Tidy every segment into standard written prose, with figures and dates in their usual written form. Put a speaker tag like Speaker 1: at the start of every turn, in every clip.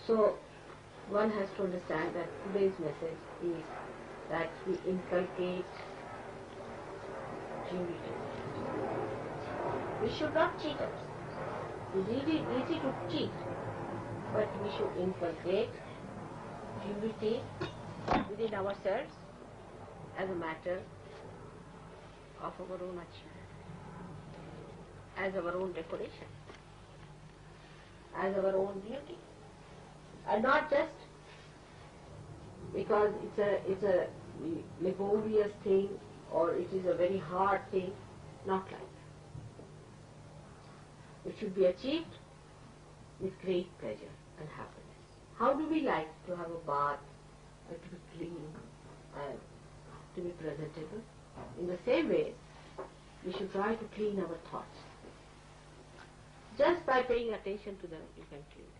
Speaker 1: So one has to understand that today's message is that we inculcate purity. We should not cheat others. It is easy to cheat, but we should inculcate purity within ourselves as a matter of our own achievement, as our own decoration, as our own beauty, and not just because it's a laborious thing or it is a very hard thing, not like that. It should be achieved with great pleasure and happiness. How do we like to have a bath and to be clean and to be presentable? In the same way, we should try to clean our thoughts. Just by paying attention to them, you can clean them.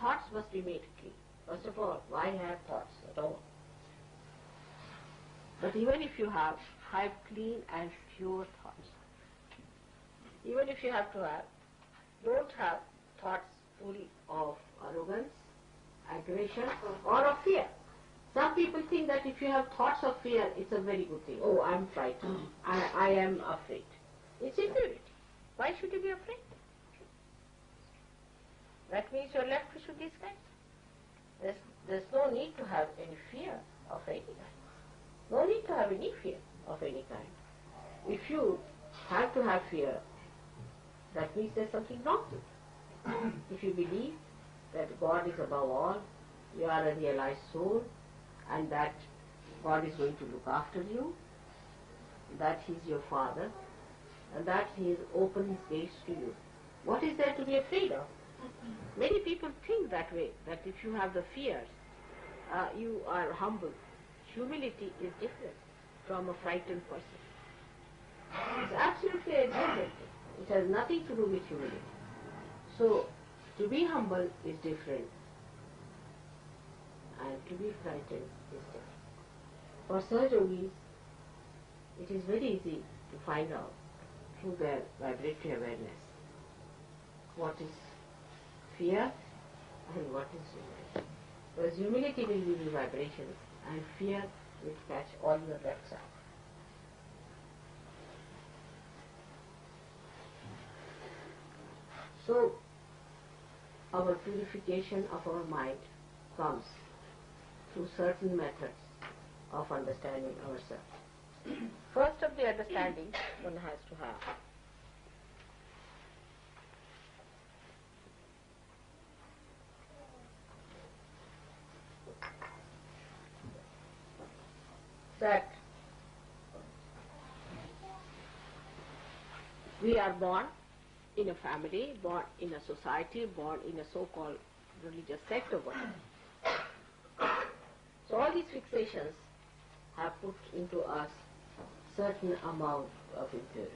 Speaker 1: Thoughts must be made clean. First of all, why have thoughts at all? But even if you have clean and pure thoughts, even if you have to have, don't have thoughts full of arrogance, aggression, or of fear. Some people think that if you have thoughts of fear, it's a very good thing. Oh, I'm frightened. I am afraid. It's impurity. Why should you be afraid? That means you're left with these kinds. There's no need to have any fear of any kind. No need to have any fear of any kind. If you have to have fear, that means there's something wrong with you. If you believe that God is above all, you are a realized soul, and that God is going to look after you, that He is your Father, and that He has opened His gates to you, what is there to be afraid of? Many people think that way, that if you have the fears, you are humble. Humility is different from a frightened person. It's absolutely a different thing. It has nothing to do with humility. So, to be humble is different, and to be frightened is different. For sahajayogis, it is very easy to find out through their vibratory awareness what is fear and what is humility. Because humility will give you vibrations and fear will catch all your wrecks out. So, our purification of our mind comes through certain methods of understanding ourselves. First of the understanding one has to have that we are born in a family, born in a society, born in a so-called religious sect or whatever. So all these fixations have put into us certain amount of impurity,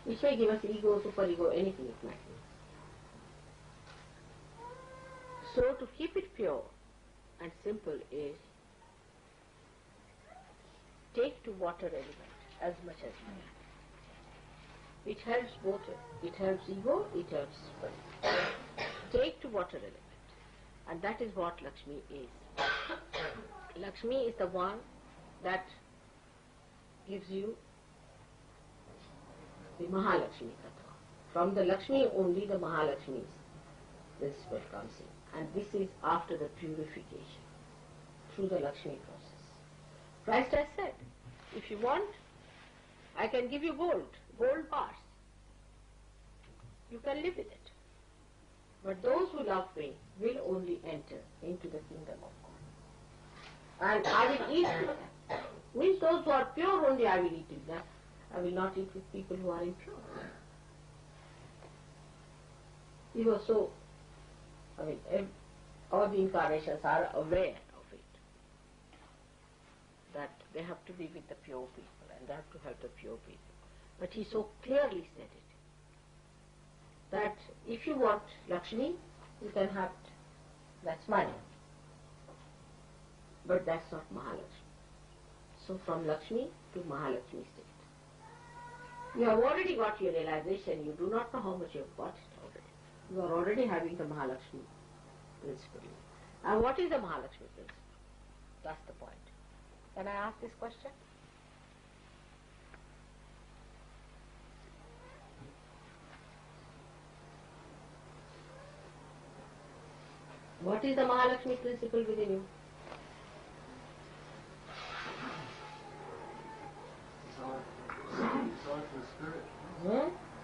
Speaker 1: which may give us ego, superego, anything it might be. So to keep it pure and simple is take to water element as much as you can. It helps both. It helps ego, it helps spirit. Take to water element. And that is what Lakshmi is. Lakshmi is the one that gives you the Mahalakshmi Tattva. From the Lakshmi only the Mahalakshmi's principle comes in. And this is after the purification through the Lakshmi process. Christ has said, if you want, I can give you gold bars. You can live with it. But those who love me will only enter into the kingdom of God. And I will eat with them. Means those who are pure only I will eat with them. I will not eat with people who are impure. He was so, all the incarnations are aware of it, that they have to be with the pure people and they have to help the pure people. But he so clearly said it, that if you want Lakshmi, you can have it. That's money. But that's not Mahalakshmi. So from Lakshmi to Mahalakshmi state. You have already got your realization, you do not know how much you have got it already. You are already having the Mahalakshmi principle. And what is the Mahalakshmi principle? That's the point. Can I ask this question? What is the Mahalakshmi principle within you?
Speaker 2: Desire for the spirit.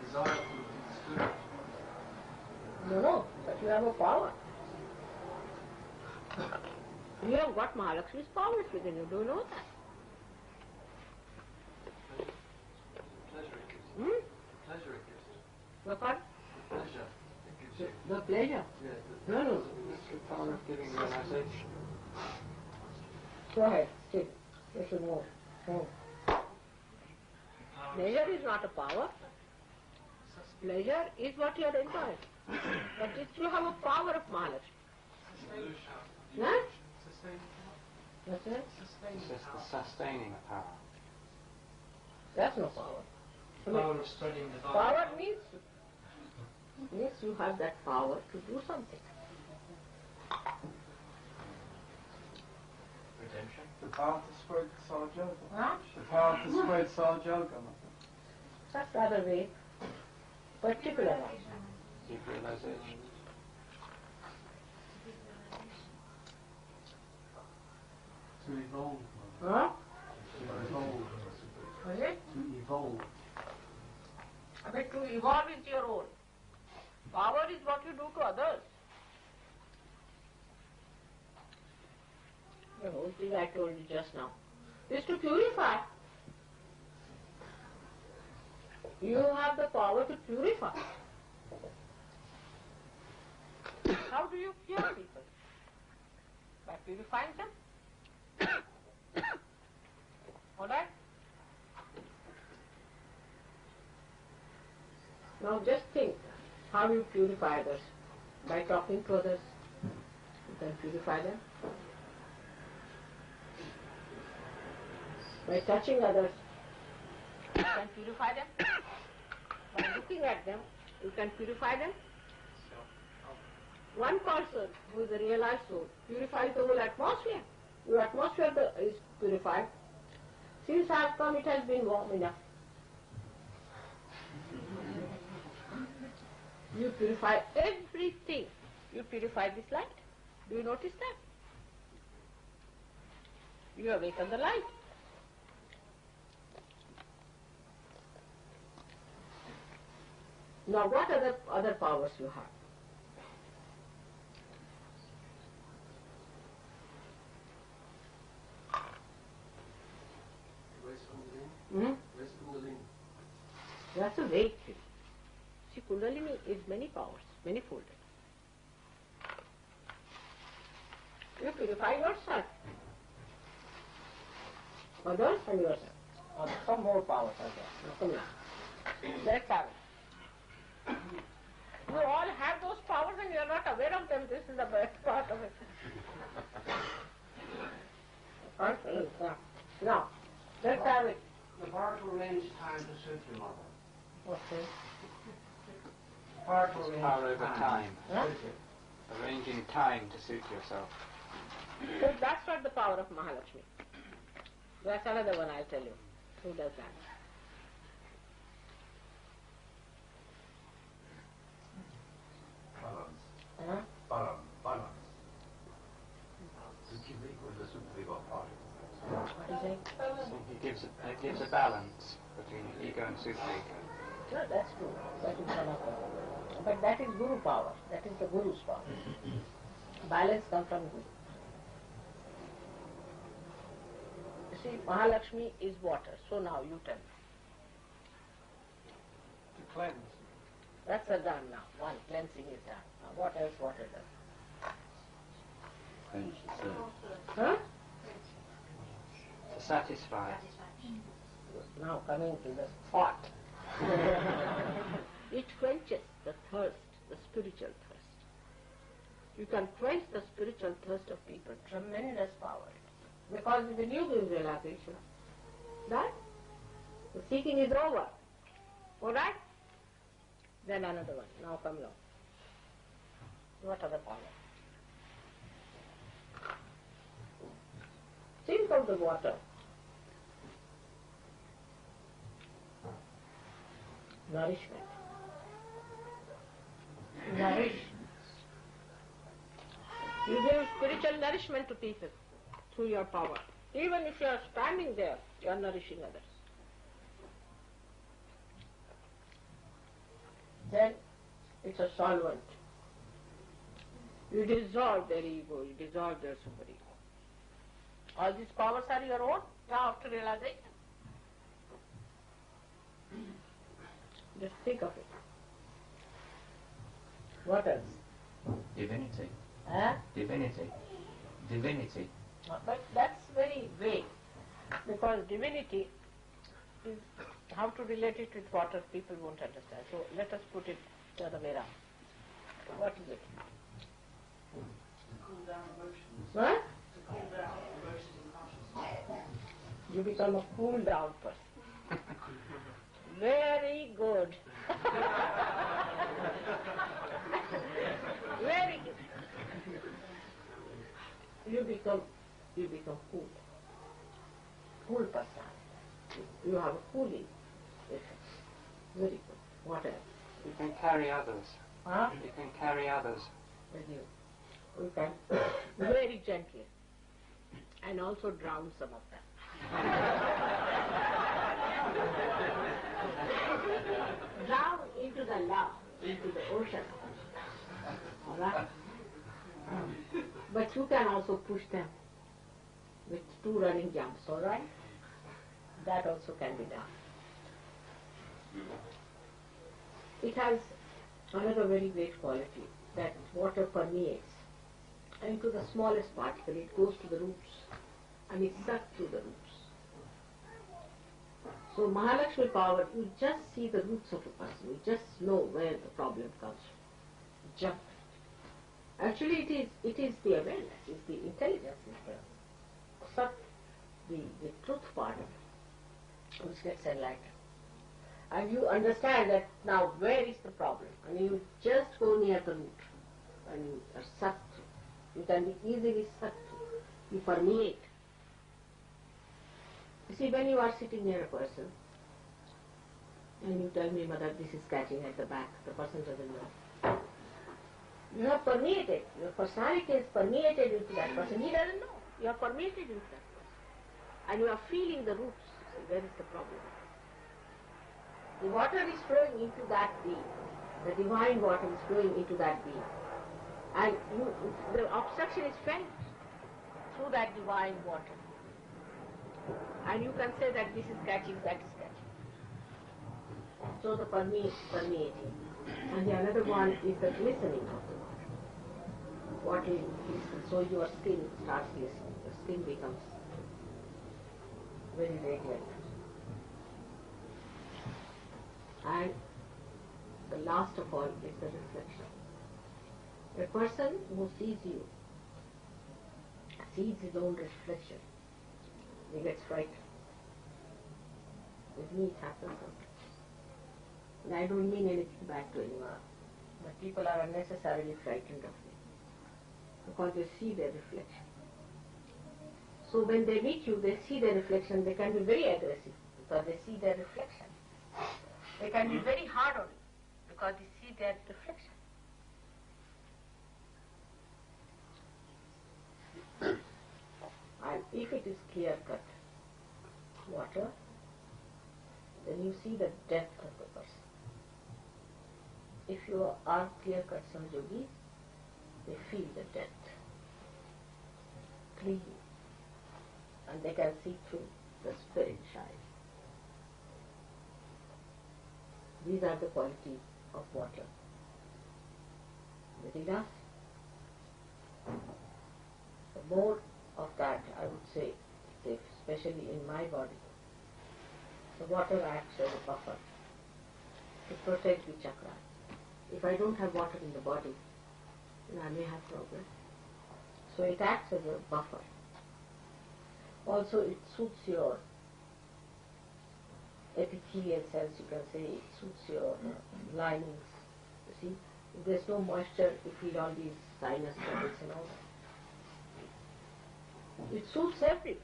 Speaker 2: Desire for the spirit.
Speaker 1: No, but you have a power. You have got Mahalakshmi's powers within you. Do you know that?
Speaker 2: Pleasure it gives you. Pleasure it gives you.
Speaker 1: The what?
Speaker 2: Pleasure it gives you.
Speaker 1: The pleasure?
Speaker 2: Yes.
Speaker 1: No.
Speaker 2: It's the power of giving realization.
Speaker 1: Go ahead, sit. You should know. Pleasure is not a power. Pleasure is what you are enjoying. But if you have a power of Mahalakshmi. Huh? What's that?
Speaker 3: It's just the sustaining power.
Speaker 1: That's no power.
Speaker 2: The power of studying the Bible.
Speaker 1: Power means you have that power to do something.
Speaker 2: Redemption.
Speaker 4: The power to spread sahajayogi.
Speaker 1: Huh?
Speaker 4: The power to spread sahajayogi.
Speaker 1: That's the other way. Particular one.
Speaker 3: Deep realization.
Speaker 4: To evolve.
Speaker 1: Huh?
Speaker 4: To evolve.
Speaker 1: Is it?
Speaker 4: To evolve.
Speaker 1: But to evolve is your own. Power is what you do to others. The whole thing I told you just now is to purify. You have the power to purify. How do you cure people? By purifying them? Alright? Now just think how you purify others. By talking to others, you can purify them. By touching others, you can purify them. By looking at them, you can purify them. One person who is a realized soul purifies the whole atmosphere. Your atmosphere is purified. Since I have come, it has been warm enough. You purify everything. You purify this light. Do you notice that? You awaken the light. Now what other powers you have?
Speaker 2: Raise Kundalini. Raise Kundalini.
Speaker 1: That's a vague thing. See, Kundalini is many powers, many-folded. You purify yourself. Others and yourself. Or some more powers are there. Now come here. Let's have it. You all have those powers and you are not aware of them. This is the best part of it. Now, let's have it.
Speaker 5: The power to arrange time to suit your mother.
Speaker 1: What's this?
Speaker 5: Power to arrange
Speaker 3: Power over time.
Speaker 1: Huh?
Speaker 3: Arranging time to suit yourself.
Speaker 1: So that's not the power of Mahalakshmi. That's another one I'll tell you. Who does that?
Speaker 6: Balance.
Speaker 1: Huh?
Speaker 6: Balance. To keep equal the super party.
Speaker 1: What is it?
Speaker 3: So it gives a balance between ego and superego.
Speaker 1: No, that's true. That is one of them. But that is Guru power. That is the Guru's power. Balance comes from Guru. You see, Mahalakshmi is water. So now you tell me.
Speaker 4: To cleanse.
Speaker 1: That's a done now. One cleansing is done. Now what else water does?
Speaker 6: Cleanse the soul.
Speaker 1: Huh?
Speaker 3: To satisfy.
Speaker 1: Now coming to the thought. It quenches the thirst, the spiritual thirst. You can quench the spiritual thirst of people. Tremendous power. Because when you give realization, that the seeking is over. Alright? Then another one. Now come along. What are the powers? Think of the water. Nourishment. Nourish. You give spiritual nourishment to people through your power. Even if you are standing there, you are nourishing others. Then it's a solvent. You dissolve their ego, you dissolve their super ego. All these powers are your own now after realization. Just think of it. What else?
Speaker 3: Divinity.
Speaker 1: Huh?
Speaker 3: Divinity. Divinity.
Speaker 1: But that's very vague, because divinity is how to relate it with water people won't understand. So let us put it the other way around. What is it?
Speaker 5: To cool down emotions.
Speaker 1: What?
Speaker 5: To cool down emotions and consciousness.
Speaker 1: You become a cool down person. Very good. Very good. You become cool. Cool person. You have a cooling effect. Very good. What else?
Speaker 3: You can carry others.
Speaker 1: Huh?
Speaker 3: You can carry others.
Speaker 1: With you. You can very gently. And also drown some of them. Drown into the love, into the ocean. Alright? But you can also push them with 2 running jumps, alright? That also can be done. It has another very great quality, that water permeates into the smallest particle. It goes to the roots and it's sucked through the roots. So Mahalakshmi power, you just see the roots of a person, you just know where the problem comes from. Jump. Actually it is the awareness, it's the intelligence is the truth part of it, which gets enlightened. And you understand that now where is the problem, and you just go near the root and you are sucked through. You can be easily sucked through. You permeate. You see, when you are sitting near a person and you tell me, Mother, this is catching at the back, the person doesn't know. You have permeated, your personality is permeated into that person. He doesn't know. You are permeated into that person. And you are feeling the roots. See, where is the problem? The water is flowing into that being. The divine water is flowing into that being. And the obstruction is felt through that divine water. And you can say that this is catching, that is catching. So the permeating. And the another one is the glistening of the water. Water is glistening, so your skin starts glistening. Your skin becomes very radiant. And the last of all is the reflection. A person who sees you, sees his own reflection, he gets frightened. With me it happens sometimes. And I don't mean anything bad to anyone, but people are unnecessarily frightened of me because they see their reflection. So when they meet you, they see their reflection, they can be very aggressive because they see their reflection. They can be very hard on you because they see their reflection. And if it is clear-cut water, then you see the depth of the person. If you are clear-cut sahajayogi, they feel the depth, clean, and they can see through the spirit shine. These are the qualities of water. Within us, the more of that, I would say, especially in my body, the water acts as a buffer to protect the chakra. If I don't have water in the body, then I may have problem. So it acts as a buffer. Also, it suits your epithelial cells, you can say, it suits your linings. You see, If there's no moisture, you feel all these sinus troubles and all that. It suits everyone.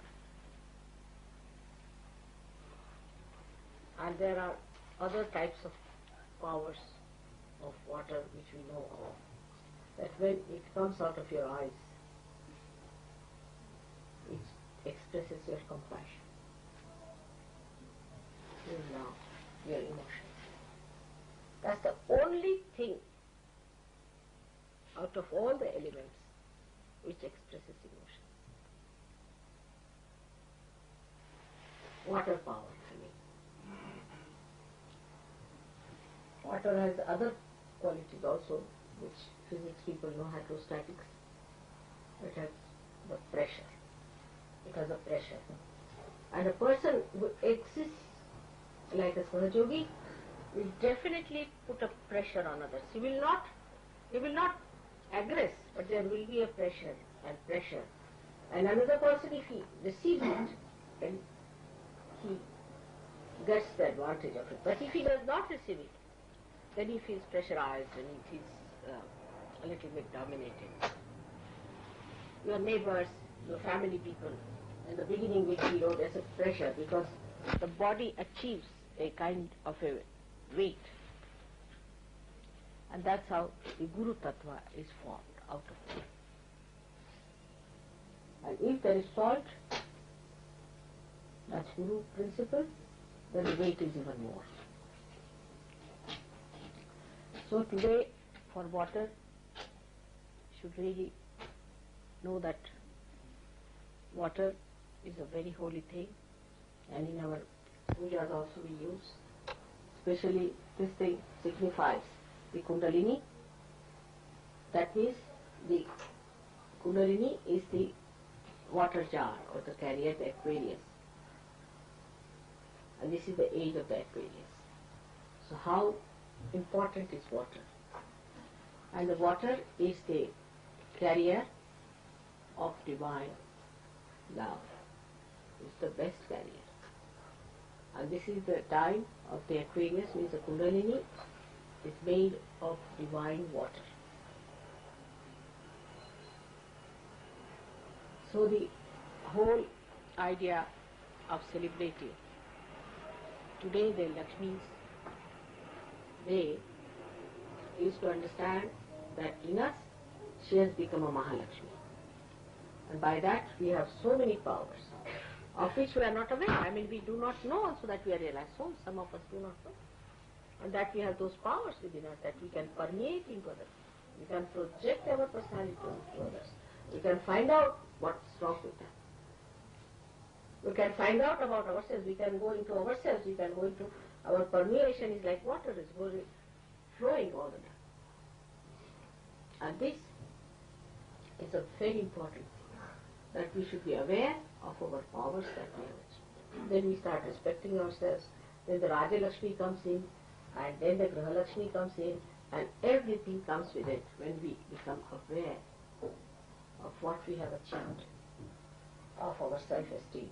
Speaker 1: And there are other types of powers of water which we know of. That when it comes out of your eyes, it expresses your compassion, your love, your emotions. That's the only thing out of all the elements which expresses emotion. Water power, I mean. Water has other qualities also, which physics people know, hydrostatics. It has the pressure. It has a pressure. And a person who exists like a sahajayogi will definitely put a pressure on others. He will not aggress, but there will be a pressure and pressure. And another person, if he receives it, then he gets the advantage of it. But if he does not receive it, then he feels pressurized and he feels a little bit dominated. Your neighbors, your family people, in the beginning will feel, there's a pressure because the body achieves a kind of a weight. And that's how the Guru Tattva is formed out of it. And if there is salt, that's Guru principle, then the weight is even more. So today, for water, should really know that water is a very holy thing, and in our pujas also we use. Especially this thing signifies the Kundalini. That means the Kundalini is the water jar or the carrier, the Aquarius. And this is the age of the Aquarius. So how important is water? And the water is the carrier of divine love. It's the best carrier. And this is the time of the Aquarius, means the Kundalini is made of divine water. So the whole idea of celebrating today the Lakshmi's Day is to understand that in us she has become a Mahalakshmi. And by that we have so many powers, of which we are not aware. I mean, we do not know also that we are realized. So some of us do not know. And that we have those powers within us, that we can permeate into others. We can project our personality onto others. We can find out what's wrong with them. We can find out about ourselves. We can go into ourselves. We can go into our permeation is like water is going, flowing all the time. And this is a very important thing, that we should be aware of our powers that we have achieved. Then we start respecting ourselves. Then the Raja Lakshmi comes in, and then the Graha Lakshmi comes in, and everything comes with it when we become aware of what we have achieved, of our self-esteem.